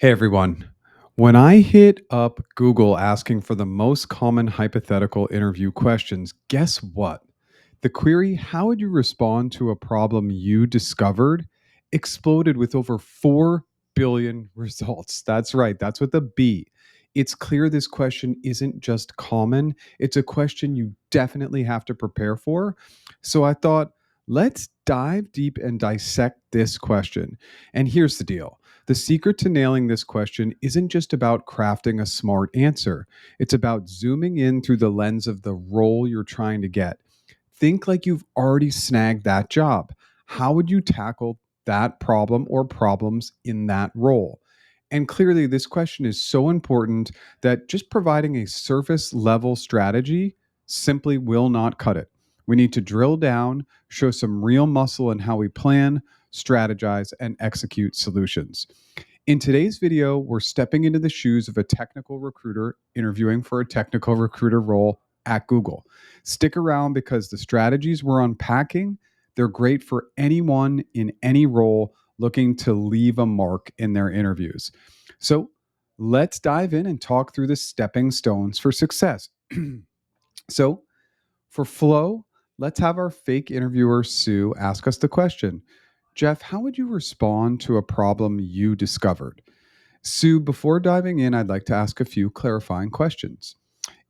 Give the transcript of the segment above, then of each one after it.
Hey everyone. When I hit up Google asking for the most common hypothetical interview questions, guess what? The query, how would you respond to a problem you discovered, exploded with over 4 billion results. That's right, that's with a B. It's clear this question isn't just common, it's a question you definitely have to prepare for. So I thought, let's dive deep and dissect this question. And here's the deal. The secret to nailing this question isn't just about crafting a smart answer. It's about zooming in through the lens of the role you're trying to get. Think like you've already snagged that job. How would you tackle that problem or problems in that role? And clearly, this question is so important that just providing a surface level strategy simply will not cut it. We need to drill down, show some real muscle in how we plan, strategize, and execute solutions. In today's video, we're stepping into the shoes of a technical recruiter interviewing for a technical recruiter role at Google. Stick around because the strategies we're unpacking, they're great for anyone in any role looking to leave a mark in their interviews. So, let's dive in and talk through the stepping stones for success. So, for flow, let's have our fake interviewer Sue ask us the question. Jeff, how would you respond to a problem you discovered? Sue, before diving in, I'd like to ask a few clarifying questions.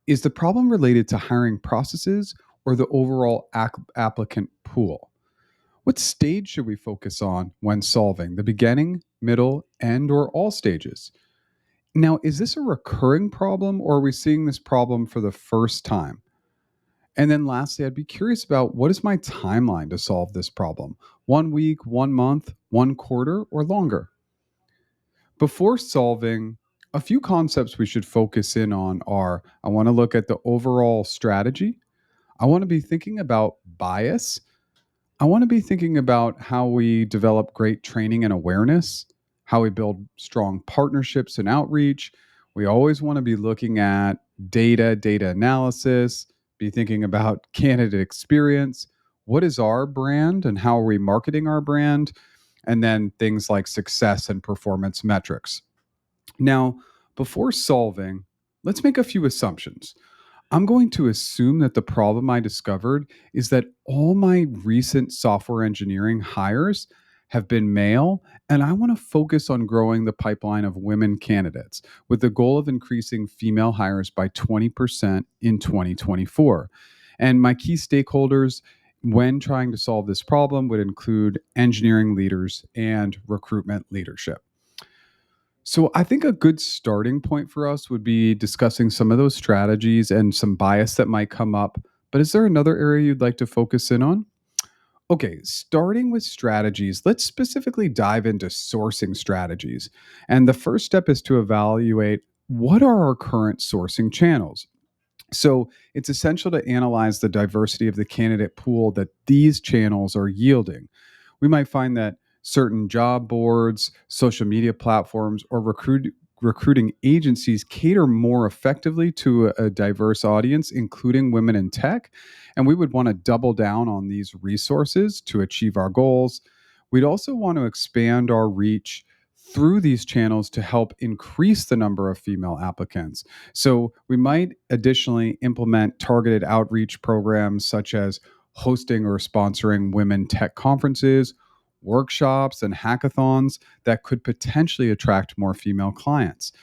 Is the problem related to hiring processes or the overall applicant pool? What stage should we focus on when solving? The beginning, middle, end, or all stages? Now, is this a recurring problem or are we seeing this problem for the first time? And then lastly, I'd be curious about what is my timeline to solve this problem? 1 week, 1 month, 1 quarter, or longer? Before solving, a few concepts we should focus in on are I want to look at the overall strategy. I want to be thinking about bias. I want to be thinking about how we develop great training and awareness, how we build strong partnerships and outreach. We always want to be looking at data analysis, be thinking about candidate experience. What is our brand and how are we marketing our brand? And then things like success and performance metrics. Now, before solving, let's make a few assumptions. I'm going to assume that the problem I discovered is that all my recent software engineering hires have been male, and I want to focus on growing the pipeline of women candidates with the goal of increasing female hires by 20% in 2024. And my key stakeholders when trying to solve this problem would include engineering leaders and recruitment leadership. So I think a good starting point for us would be discussing some of those strategies and some bias that might come up. But is there another area you'd like to focus in on? Okay, starting with strategies, let's specifically dive into sourcing strategies. And the first step is to evaluate what are our current sourcing channels. So it's essential to analyze the diversity of the candidate pool that these channels are yielding. We might find that certain job boards, social media platforms, or recruiting agencies cater more effectively to a diverse audience, including women in tech. And we would want to double down on these resources to achieve our goals. We'd also want to expand our reach through these channels to help increase the number of female applicants. So we might additionally implement targeted outreach programs such as hosting or sponsoring women tech conferences, workshops, and hackathons that could potentially attract more female clients.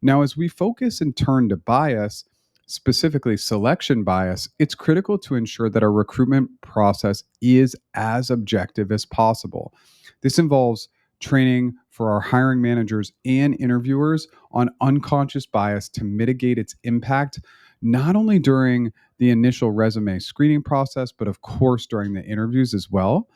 Now, as we focus and turn to bias, specifically selection bias, it's critical to ensure that our recruitment process is as objective as possible. This involves training for our hiring managers and interviewers on unconscious bias to mitigate its impact, not only during the initial resume screening process, but of course during the interviews as well.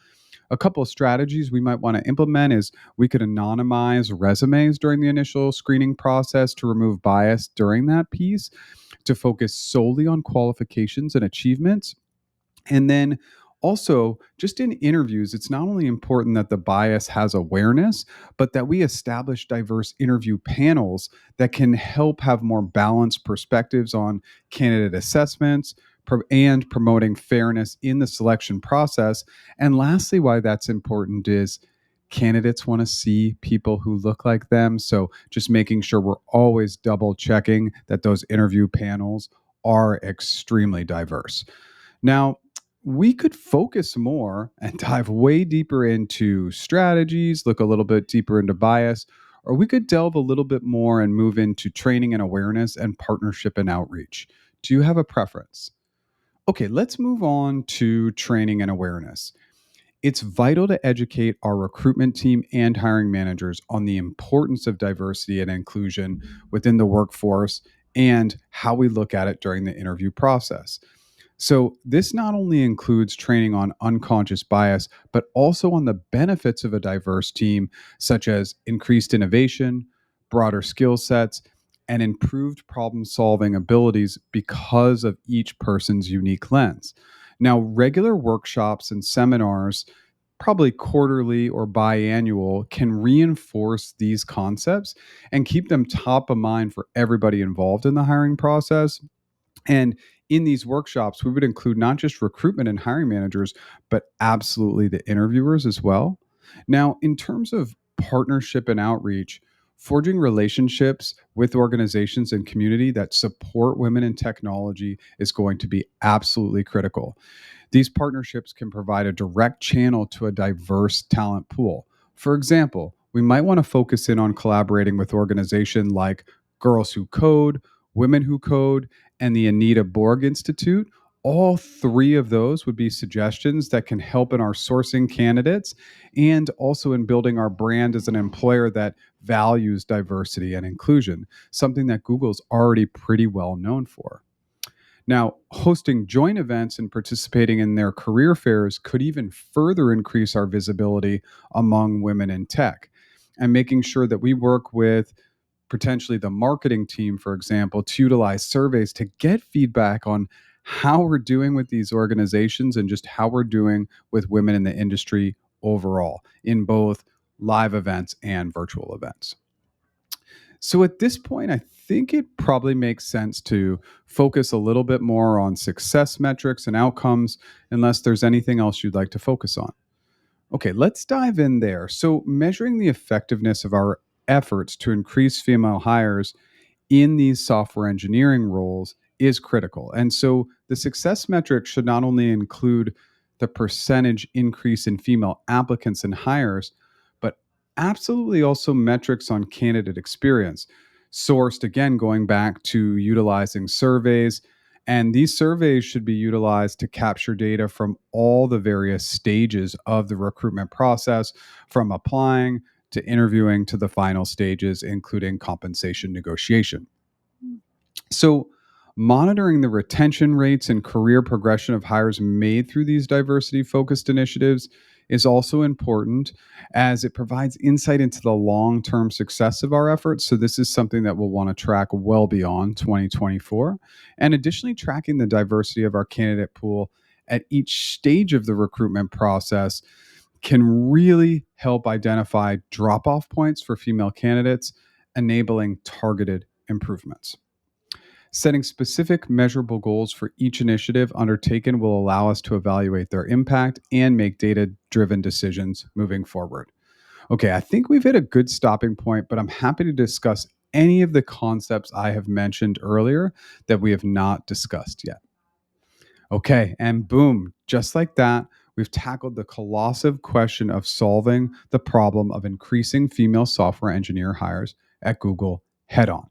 A couple of strategies we might want to implement is we could anonymize resumes during the initial screening process to remove bias during that piece, to focus solely on qualifications and achievements. And then also, just in interviews, it's not only important that the bias has awareness, but that we establish diverse interview panels that can help have more balanced perspectives on candidate assessments and promoting fairness in the selection process. And lastly, why that's important is Candidates want to see people who look like them. So just making sure we're always double checking that those interview panels are extremely diverse. Now, we could focus more and dive way deeper into strategies, look a little bit deeper into bias, or we could delve a little bit more and move into training and awareness and partnership and outreach. Do you have a preference? Okay, let's move on to training and awareness. It's vital to educate our recruitment team and hiring managers on the importance of diversity and inclusion within the workforce and how we look at it during the interview process. So, this not only includes training on unconscious bias, but also on the benefits of a diverse team, such as increased innovation, broader skill sets, and improved problem solving abilities because of each person's unique lens. Now, regular workshops and seminars, probably quarterly or biannual, can reinforce these concepts and keep them top of mind for everybody involved in the hiring process. And in these workshops, we would include not just recruitment and hiring managers, but absolutely the interviewers as well. Now, in terms of partnership and outreach, forging relationships with organizations and community that support women in technology is going to be absolutely critical. These partnerships can provide a direct channel to a diverse talent pool. For example, we might want to focus in on collaborating with organizations like Girls Who Code, Women Who Code, and the Anita Borg Institute. All three of those would be suggestions that can help in our sourcing candidates and also in building our brand as an employer that values diversity and inclusion, something that Google's already pretty well known for. Now, hosting joint events and participating in their career fairs could even further increase our visibility among women in tech. And making sure that we work with potentially the marketing team, for example, to utilize surveys to get feedback on how we're doing with these organizations and just how we're doing with women in the industry overall in both live events and virtual events. So at this point, I think it probably makes sense to focus a little bit more on success metrics and outcomes, unless there's anything else you'd like to focus on. Okay, let's dive in there. So, measuring the effectiveness of our efforts to increase female hires in these software engineering roles is critical. And so the success metric should not only include the percentage increase in female applicants and hires, but absolutely also metrics on candidate experience, sourced again, going back to utilizing surveys. And these surveys should be utilized to capture data from all the various stages of the recruitment process, from applying to interviewing to the final stages, including compensation negotiation. So, monitoring the retention rates and career progression of hires made through these diversity focused initiatives is also important as it provides insight into the long term success of our efforts. So, this is something that we'll want to track well beyond 2024. And additionally, tracking the diversity of our candidate pool at each stage of the recruitment process can really help identify drop off points for female candidates, enabling targeted improvements. Setting specific measurable goals for each initiative undertaken will allow us to evaluate their impact and make data driven decisions moving forward. Okay, I think we've hit a good stopping point, but I'm happy to discuss any of the concepts I have mentioned earlier that we have not discussed yet. Okay, and boom, just like that, we've tackled the colossal question of solving the problem of increasing female software engineer hires at Google head on.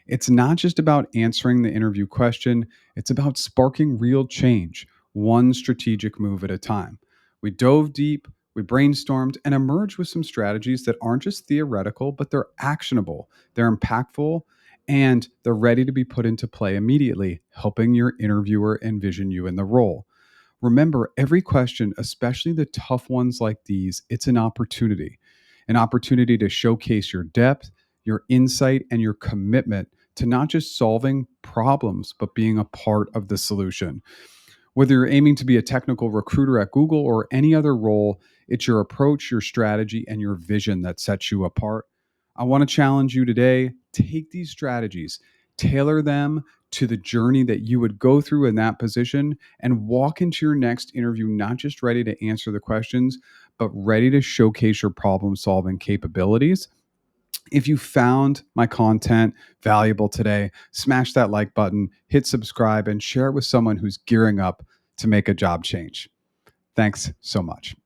It's not just about answering the interview question, it's about sparking real change, one strategic move at a time. We dove deep, we brainstormed, and emerged with some strategies that aren't just theoretical, but they're actionable, they're impactful, and they're ready to be put into play immediately, helping your interviewer envision you in the role. Remember, every question, especially the tough ones like these, it's an opportunity to showcase your depth, your insight, and your commitment to not just solving problems, but being a part of the solution. Whether you're aiming to be a technical recruiter at Google or any other role, it's your approach, your strategy, and your vision that sets you apart. I want to challenge you today. Take these strategies, tailor them to the journey that you would go through in that position, and walk into your next interview not just ready to answer the questions, but ready to showcase your problem solving capabilities. If you found my content valuable today, smash that like button, hit subscribe, and share it with someone who's gearing up to make a job change. Thanks so much.